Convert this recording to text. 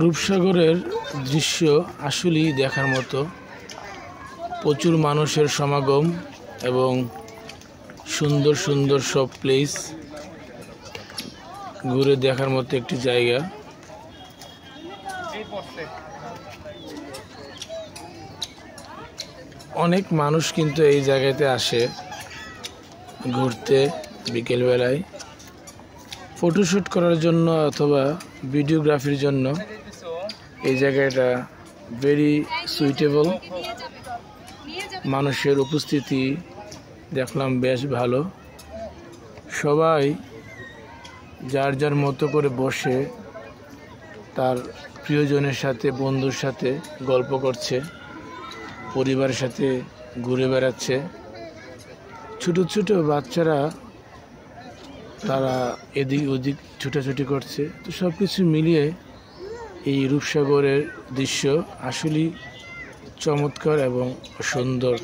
রূপসাগরের দৃশ্য আসলেই দেখার মতো। প্রচুর মানুষের সমাগম এবং সুন্দর সুন্দর সব প্লেস ঘুরে দেখার মতো একটি জায়গা। অনেক মানুষ কিন্তু এই জায়গাতে আসে ঘুরতে, বিকেলবেলায় ফটোশ্যুট করার জন্য অথবা ভিডিওগ্রাফির জন্য। এই জায়গাটা ভেরি সুইটেবল। মানুষের উপস্থিতি দেখলাম বেশ ভালো। সবাই যার যার মতো করে বসে তার প্রিয়জনের সাথে, বন্ধুর সাথে গল্প করছে, পরিবারের সাথে ঘুরে বেড়াচ্ছে। ছোট ছোট বাচ্চারা তারা এদিক ওদিক ছুটাছুটি করছে। তো সব কিছু মিলিয়ে এই রূপসাগরের দৃশ্য আসলেই চমৎকার এবং সুন্দর।